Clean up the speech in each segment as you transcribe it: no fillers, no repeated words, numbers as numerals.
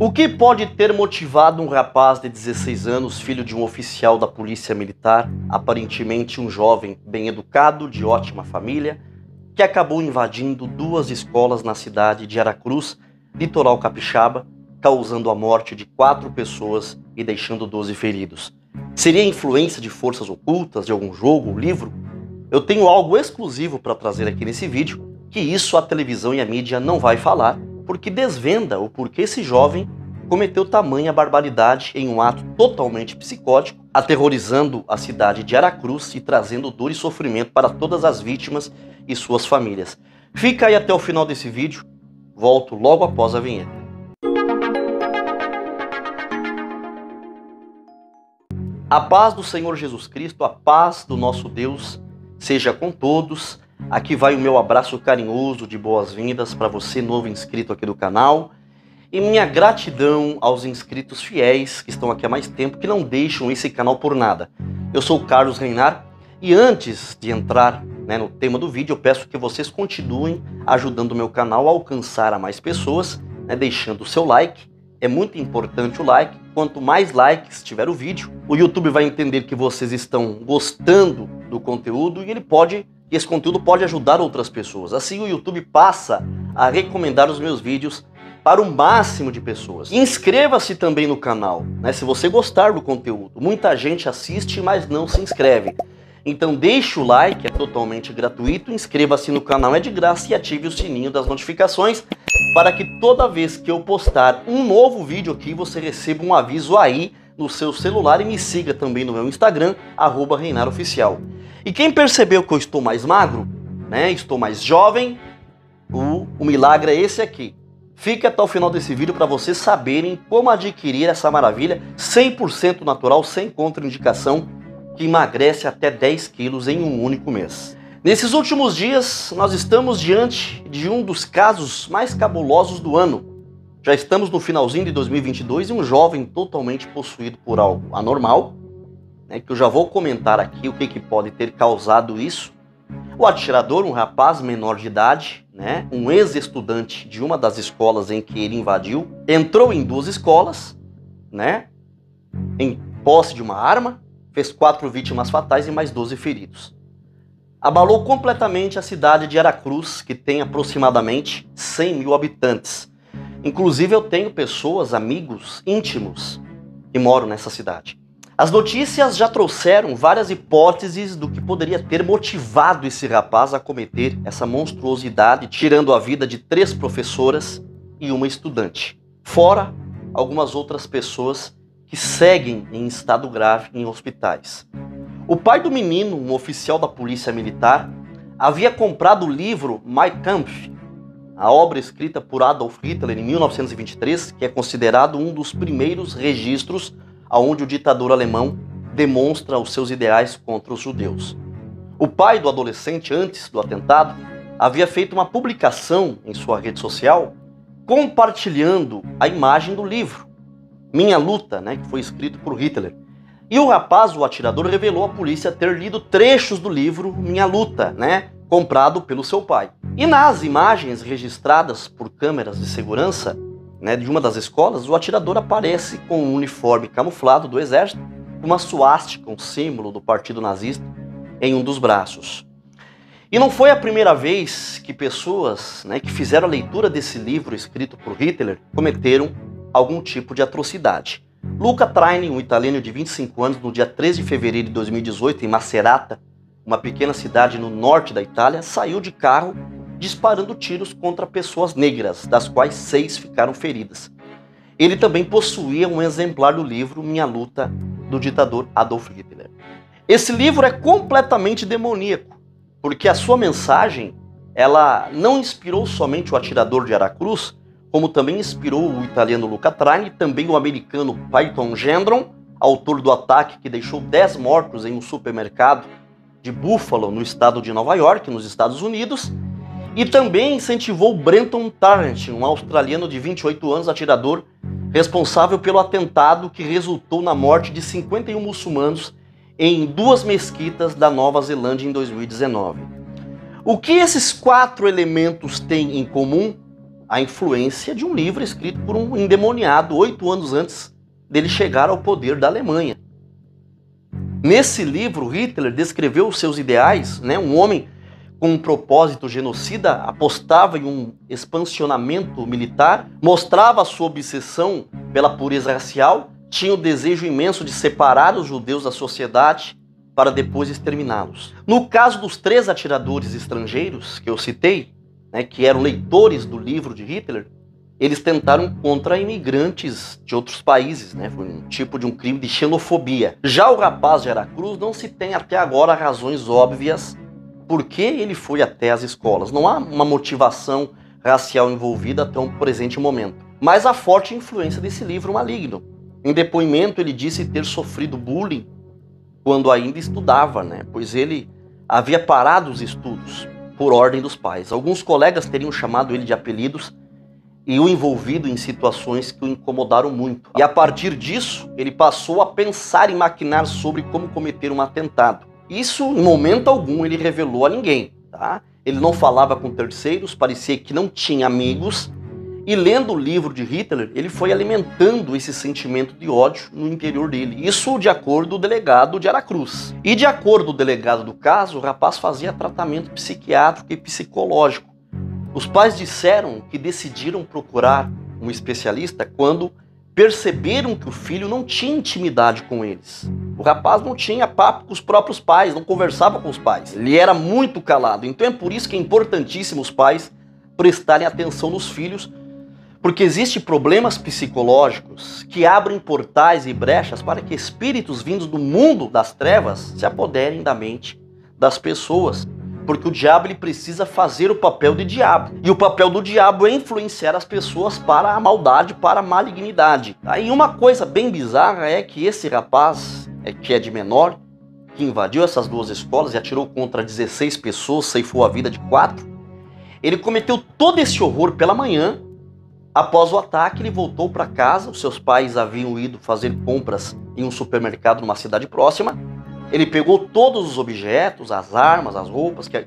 O que pode ter motivado um rapaz de 16 anos, filho de um oficial da polícia militar, aparentemente um jovem bem educado, de ótima família, que acabou invadindo 2 escolas na cidade de Aracruz, litoral capixaba, causando a morte de 4 pessoas e deixando 12 feridos? Seria influência de forças ocultas, de algum jogo, livro? Eu tenho algo exclusivo para trazer aqui nesse vídeo, que isso a televisão e a mídia não vai falar, porque desvenda o porquê esse jovem cometeu tamanha barbaridade em um ato totalmente psicótico, aterrorizando a cidade de Aracruz e trazendo dor e sofrimento para todas as vítimas e suas famílias. Fica aí até o final desse vídeo, volto logo após a vinheta. A paz do Senhor Jesus Cristo, a paz do nosso Deus, seja com todos. Aqui vai o meu abraço carinhoso de boas-vindas para você novo inscrito aqui do canal. E minha gratidão aos inscritos fiéis que estão aqui há mais tempo, que não deixam esse canal por nada. Eu sou o Carlos Reinar e antes de entrar no tema do vídeo, eu peço que vocês continuem ajudando o meu canal a alcançar a mais pessoas, deixando o seu like. É muito importante o like. Quanto mais likes tiver o vídeo, o YouTube vai entender que vocês estão gostando do conteúdo e esse conteúdo pode ajudar outras pessoas. Assim o YouTube passa a recomendar os meus vídeos para o máximo de pessoas. Inscreva-se também no canal, se você gostar do conteúdo. Muita gente assiste, mas não se inscreve. Então deixe o like, é totalmente gratuito, inscreva-se no canal, é de graça, e ative o sininho das notificações para que toda vez que eu postar um novo vídeo aqui, você receba um aviso aí no seu celular, e me siga também no meu Instagram, @ReinarOficial. E quem percebeu que eu estou mais magro, estou mais jovem, o milagre é esse aqui. Fique até o final desse vídeo para vocês saberem como adquirir essa maravilha 100% natural, sem contraindicação, que emagrece até 10 quilos em um único mês. Nesses últimos dias, nós estamos diante de um dos casos mais cabulosos do ano. Já estamos no finalzinho de 2022 e um jovem totalmente possuído por algo anormal, que eu já vou comentar aqui o que pode ter causado isso. O atirador, um rapaz menor de idade, um ex-estudante de uma das escolas em que ele invadiu, entrou em 2 escolas, em posse de uma arma, fez 4 vítimas fatais e mais 12 feridos. Abalou completamente a cidade de Aracruz, que tem aproximadamente 100 mil habitantes. Inclusive eu tenho pessoas, amigos íntimos, que moram nessa cidade. As notícias já trouxeram várias hipóteses do que poderia ter motivado esse rapaz a cometer essa monstruosidade, tirando a vida de 3 professoras e uma estudante. Fora algumas outras pessoas que seguem em estado grave em hospitais. O pai do menino, um oficial da polícia militar, havia comprado o livro Mein Kampf, a obra escrita por Adolf Hitler em 1923, que é considerado um dos primeiros registros onde o ditador alemão demonstra os seus ideais contra os judeus. O pai do adolescente, antes do atentado, havia feito uma publicação em sua rede social compartilhando a imagem do livro Minha Luta, que foi escrito por Hitler. E o rapaz, o atirador, revelou à polícia ter lido trechos do livro Minha Luta, comprado pelo seu pai. E nas imagens registradas por câmeras de segurança de uma das escolas, o atirador aparece com um uniforme camuflado do exército, uma suástica, um símbolo do partido nazista, em um dos braços. E não foi a primeira vez que pessoas que fizeram a leitura desse livro escrito por Hitler cometeram algum tipo de atrocidade. Luca Traini, um italiano de 25 anos, no dia 13 de fevereiro de 2018, em Macerata, uma pequena cidade no norte da Itália, saiu de carro disparando tiros contra pessoas negras, das quais 6 ficaram feridas. Ele também possuía um exemplar do livro Minha Luta, do ditador Adolf Hitler. Esse livro é completamente demoníaco, porque a sua mensagem ela não inspirou somente o atirador de Aracruz, como também inspirou o italiano Luca Traini e também o americano Peyton Gendron, autor do ataque que deixou 10 mortos em um supermercado de Buffalo, no estado de Nova York, nos Estados Unidos, e também incentivou Brenton Tarrant, um australiano de 28 anos, atirador, responsável pelo atentado que resultou na morte de 51 muçulmanos em 2 mesquitas da Nova Zelândia em 2019. O que esses 4 elementos têm em comum? a influência de um livro escrito por um endemoniado 8 anos antes dele chegar ao poder da Alemanha. Nesse livro, Hitler descreveu os seus ideais, né? Um homem com um propósito genocida, apostava em um expansionamento militar, mostrava sua obsessão pela pureza racial, tinha o desejo imenso de separar os judeus da sociedade para depois exterminá-los. No caso dos 3 atiradores estrangeiros que eu citei, né, que eram leitores do livro de Hitler, eles tentaram contra imigrantes de outros países, né? Foi um tipo de um crime de xenofobia. Já o rapaz de Aracruz não se tem até agora razões óbvias por que ele foi até as escolas. Não há uma motivação racial envolvida até o presente momento. Mas a forte influência desse livro maligno. Em depoimento ele disse ter sofrido bullying quando ainda estudava, né? Pois ele havia parado os estudos por ordem dos pais. Alguns colegas teriam chamado ele de apelidos e o envolvido em situações que o incomodaram muito. E a partir disso, ele passou a pensar e maquinar sobre como cometer um atentado. Isso, em momento algum, ele revelou a ninguém, tá? Ele não falava com terceiros, parecia que não tinha amigos. E lendo o livro de Hitler, ele foi alimentando esse sentimento de ódio no interior dele. Isso de acordo com o delegado de Aracruz. E de acordo com o delegado do caso, o rapaz fazia tratamento psiquiátrico e psicológico. Os pais disseram que decidiram procurar um especialista quando perceberam que o filho não tinha intimidade com eles. O rapaz não tinha papo com os próprios pais, não conversava com os pais. Ele era muito calado. Então é por isso que é importantíssimo os pais prestarem atenção nos filhos, porque existem problemas psicológicos que abrem portais e brechas para que espíritos vindos do mundo das trevas se apoderem da mente das pessoas. Porque o diabo ele precisa fazer o papel de diabo. E o papel do diabo é influenciar as pessoas para a maldade, para a malignidade. Aí uma coisa bem bizarra é que esse rapaz, que é de menor, que invadiu essas 2 escolas e atirou contra 16 pessoas, ceifou a vida de 4, ele cometeu todo esse horror pela manhã. Após o ataque, ele voltou para casa. Os seus pais haviam ido fazer compras em um supermercado numa cidade próxima. Ele pegou todos os objetos, as armas, as roupas que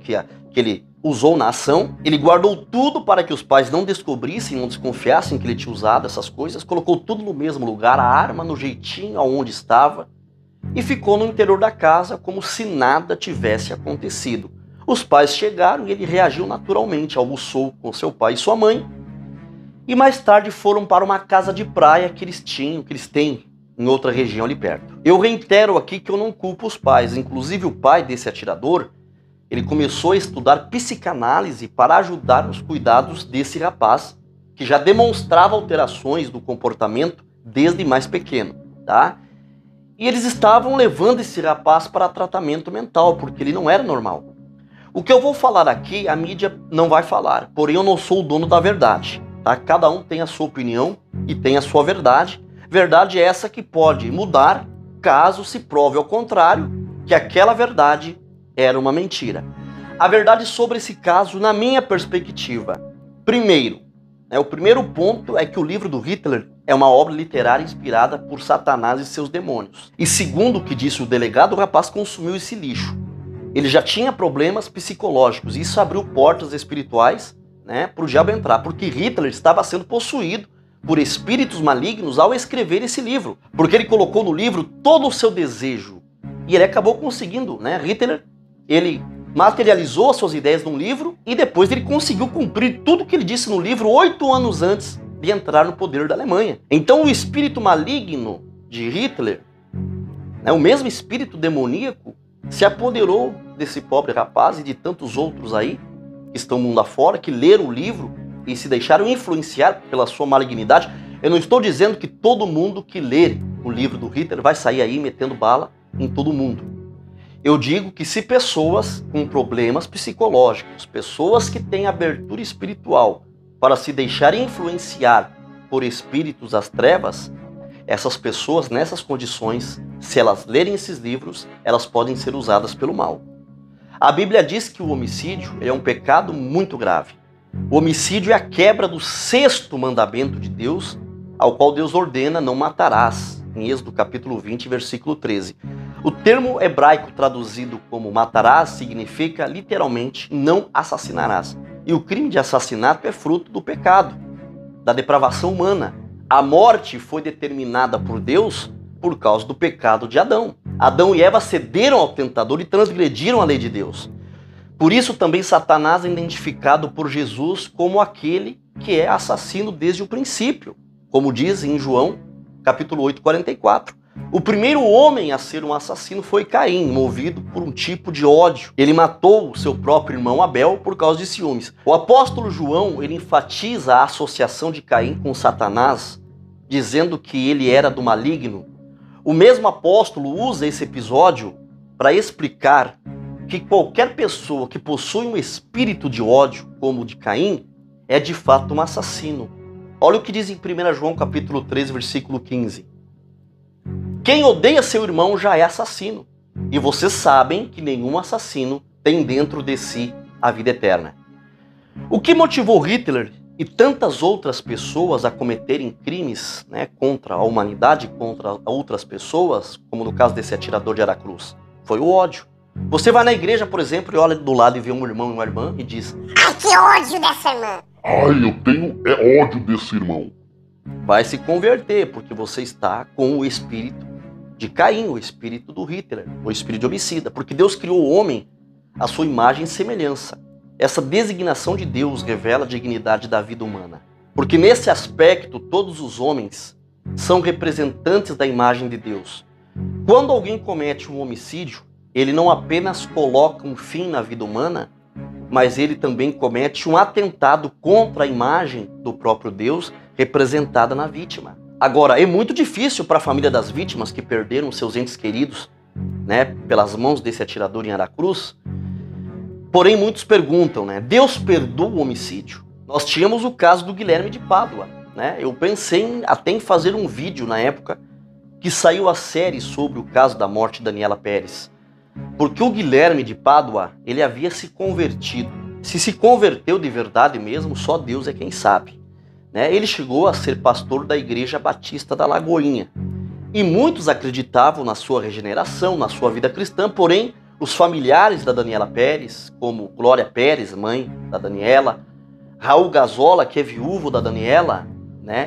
ele usou na ação. Ele guardou tudo para que os pais não descobrissem, não desconfiassem que ele tinha usado essas coisas. Colocou tudo no mesmo lugar, a arma no jeitinho aonde estava. E ficou no interior da casa como se nada tivesse acontecido. Os pais chegaram e ele reagiu naturalmente. Almoçou com seu pai e sua mãe. E mais tarde foram para uma casa de praia que eles têm em outra região ali perto. Eu reitero aqui que eu não culpo os pais. Inclusive o pai desse atirador, ele começou a estudar psicanálise para ajudar nos cuidados desse rapaz, que já demonstrava alterações do comportamento desde mais pequeno, tá? E eles estavam levando esse rapaz para tratamento mental, porque ele não era normal. O que eu vou falar aqui, a mídia não vai falar, porém eu não sou o dono da verdade, tá? Cada um tem a sua opinião e tem a sua verdade. Verdade é essa que pode mudar caso se prove ao contrário, que aquela verdade era uma mentira. A verdade sobre esse caso, na minha perspectiva, o primeiro ponto é que o livro do Hitler é uma obra literária inspirada por Satanás e seus demônios. E segundo o que disse o delegado, o rapaz consumiu esse lixo. Ele já tinha problemas psicológicos, e isso abriu portas espirituais, né, para o diabo entrar, porque Hitler estava sendo possuído por espíritos malignos ao escrever esse livro, porque ele colocou no livro todo o seu desejo, e ele acabou conseguindo, né? Hitler, ele materializou as suas ideias num livro, e depois ele conseguiu cumprir tudo que ele disse no livro 8 anos antes de entrar no poder da Alemanha. Então o espírito maligno de Hitler, né, o mesmo espírito demoníaco, se apoderou desse pobre rapaz e de tantos outros aí, que estão mundo afora, que leram o livro e se deixaram influenciar pela sua malignidade. Eu não estou dizendo que todo mundo que lê o livro do Hitler vai sair aí metendo bala em todo mundo. Eu digo que se pessoas com problemas psicológicos, pessoas que têm abertura espiritual para se deixarem influenciar por espíritos das trevas, essas pessoas nessas condições, se elas lerem esses livros, elas podem ser usadas pelo mal. A Bíblia diz que o homicídio é um pecado muito grave. O homicídio é a quebra do 6º mandamento de Deus, ao qual Deus ordena: não matarás, em Êxodo capítulo 20, versículo 13. O termo hebraico traduzido como matarás significa literalmente não assassinarás. E o crime de assassinato é fruto do pecado, da depravação humana. A morte foi determinada por Deus por causa do pecado de Adão. Adão e Eva cederam ao tentador e transgrediram a lei de Deus. Por isso também Satanás é identificado por Jesus como aquele que é assassino desde o princípio, como diz em João, capítulo 8, 44. O primeiro homem a ser um assassino foi Caim, movido por um tipo de ódio. Ele matou o seu próprio irmão Abel por causa de ciúmes. O apóstolo João, ele enfatiza a associação de Caim com Satanás, dizendo que ele era do maligno. O mesmo apóstolo usa esse episódio para explicar que qualquer pessoa que possui um espírito de ódio, como o de Caim, é de fato um assassino. Olha o que diz em 1 João capítulo 3, versículo 15. Quem odeia seu irmão já é assassino, e vocês sabem que nenhum assassino tem dentro de si a vida eterna. O que motivou Hitler e tantas outras pessoas a cometerem crimes, contra a humanidade, contra outras pessoas, como no caso desse atirador de Aracruz? Foi o ódio. Você vai na igreja, por exemplo, e olha do lado e vê um irmão e uma irmã e diz: ai, que ódio dessa irmã! Ai, eu tenho ódio desse irmão. Vai se converter, porque você está com o espírito de Caim, o espírito do Hitler, o espírito de homicida. Porque Deus criou o homem à sua imagem e semelhança. Essa designação de Deus revela a dignidade da vida humana. Porque nesse aspecto, todos os homens são representantes da imagem de Deus. Quando alguém comete um homicídio, ele não apenas coloca um fim na vida humana, mas ele também comete um atentado contra a imagem do próprio Deus representada na vítima. Agora, é muito difícil para a família das vítimas que perderam seus entes queridos, pelas mãos desse atirador em Aracruz. Porém, muitos perguntam, Deus perdoa o homicídio? Nós tínhamos o caso do Guilherme de Pádua, Eu pensei até em fazer um vídeo na época que saiu a série sobre o caso da morte de Daniela Pérez. Porque o Guilherme de Pádua, ele havia se convertido. Se converteu de verdade mesmo, só Deus é quem sabe. Ele chegou a ser pastor da Igreja Batista da Lagoinha. E muitos acreditavam na sua regeneração, na sua vida cristã, porém, os familiares da Daniela Pérez, como Glória Pérez, mãe da Daniela, Raul Gazola, que é viúvo da Daniela,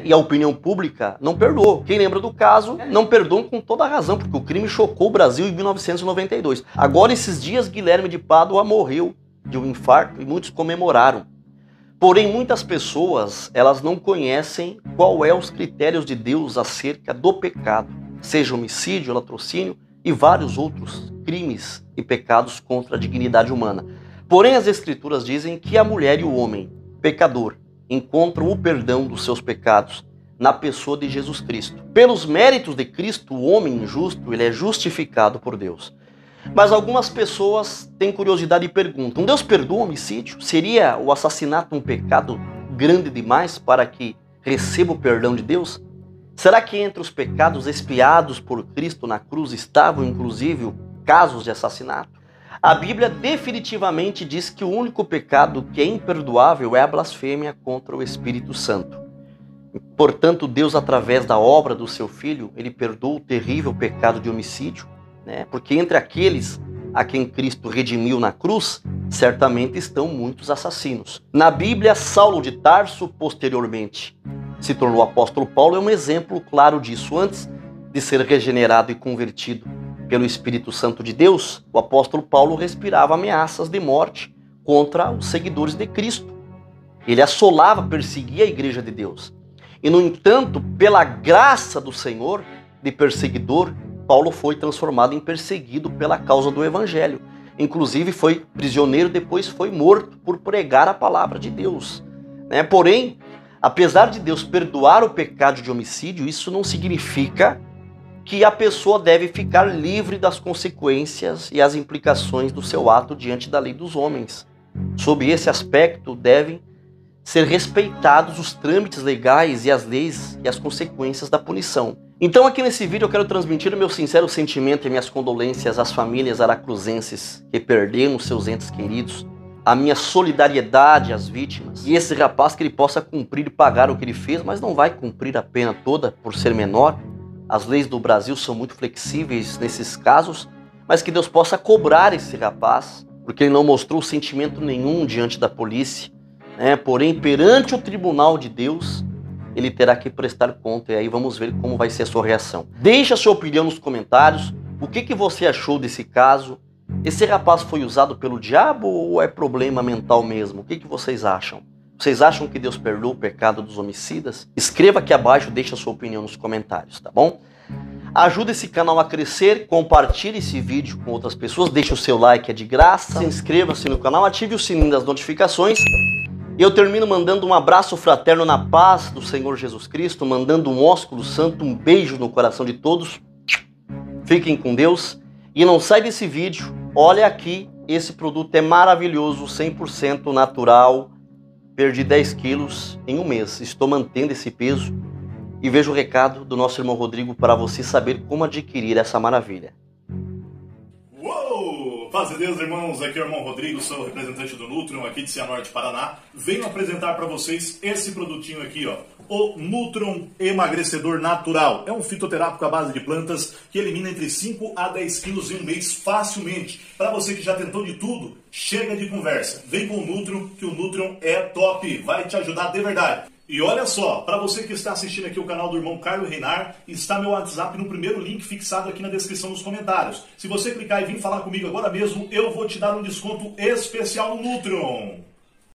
e a opinião pública não perdoou. Quem lembra do caso, não perdoam com toda a razão, porque o crime chocou o Brasil em 1992. Agora, esses dias, Guilherme de Pádua morreu de um infarto e muitos comemoraram. Porém, muitas pessoas, elas não conhecem qual é os critérios de Deus acerca do pecado, seja homicídio, latrocínio e vários outros crimes e pecados contra a dignidade humana. Porém, as Escrituras dizem que a mulher e o homem, pecador, encontram o perdão dos seus pecados na pessoa de Jesus Cristo. Pelos méritos de Cristo, o homem injusto, ele é justificado por Deus. Mas algumas pessoas têm curiosidade e perguntam: Deus perdoa o homicídio? Seria o assassinato um pecado grande demais para que receba o perdão de Deus? Será que entre os pecados expiados por Cristo na cruz estavam inclusive casos de assassinato? A Bíblia definitivamente diz que o único pecado que é imperdoável é a blasfêmia contra o Espírito Santo. Portanto, Deus, através da obra do seu Filho, ele perdoa o terrível pecado de homicídio, porque entre aqueles a quem Cristo redimiu na cruz, certamente estão muitos assassinos. Na Bíblia, Saulo de Tarso, posteriormente, se tornou apóstolo Paulo, é um exemplo claro disso. Antes de ser regenerado e convertido pelo Espírito Santo de Deus, o apóstolo Paulo respirava ameaças de morte contra os seguidores de Cristo. Ele assolava, perseguia a igreja de Deus. E, no entanto, pela graça do Senhor, de perseguidor, Paulo foi transformado em perseguido pela causa do Evangelho. Inclusive foi prisioneiro, depois foi morto por pregar a palavra de Deus. Porém, apesar de Deus perdoar o pecado de homicídio, isso não significa que a pessoa deve ficar livre das consequências e as implicações do seu ato diante da lei dos homens. Sob esse aspecto, devem ser respeitados os trâmites legais e as leis e as consequências da punição. Então, aqui nesse vídeo eu quero transmitir o meu sincero sentimento e minhas condolências às famílias aracruzenses que perderam seus entes queridos, a minha solidariedade às vítimas, e esse rapaz que ele possa cumprir e pagar o que ele fez, mas não vai cumprir a pena toda por ser menor. As leis do Brasil são muito flexíveis nesses casos, mas que Deus possa cobrar esse rapaz, porque ele não mostrou sentimento nenhum diante da polícia, né? Porém, perante o tribunal de Deus, ele terá que prestar conta. E aí vamos ver como vai ser a sua reação. Deixa a sua opinião nos comentários. O que você achou desse caso? Esse rapaz foi usado pelo diabo ou é problema mental mesmo? O que vocês acham? Vocês acham que Deus perdoa o pecado dos homicidas? Escreva aqui abaixo, deixa a sua opinião nos comentários, tá bom? Ajuda esse canal a crescer, compartilhe esse vídeo com outras pessoas, deixe o seu like, é de graça. Inscreva-se no canal, ative o sininho das notificações. E eu termino mandando um abraço fraterno na paz do Senhor Jesus Cristo, mandando um ósculo santo, um beijo no coração de todos. Fiquem com Deus. E não sai desse vídeo, olha aqui, esse produto é maravilhoso, 100% natural. Perdi 10 quilos em um mês, estou mantendo esse peso. E vejo o recado do nosso irmão Rodrigo para você saber como adquirir essa maravilha. Uou! Paz de Deus, irmãos, aqui é o irmão Rodrigo, sou o representante do Nutron aqui de Cianorte, Paraná. Venho apresentar para vocês esse produtinho aqui, ó, o Nutron Emagrecedor Natural. É um fitoterápico à base de plantas que elimina entre 5 a 10 quilos em um mês facilmente. Para você que já tentou de tudo, chega de conversa. Vem com o Nutron, que o Nutron é top, vai te ajudar de verdade. E olha só, para você que está assistindo aqui o canal do irmão Carlos Reinar, está meu WhatsApp no primeiro link fixado aqui na descrição dos comentários. Se você clicar e vir falar comigo agora mesmo, eu vou te dar um desconto especial no Nutron.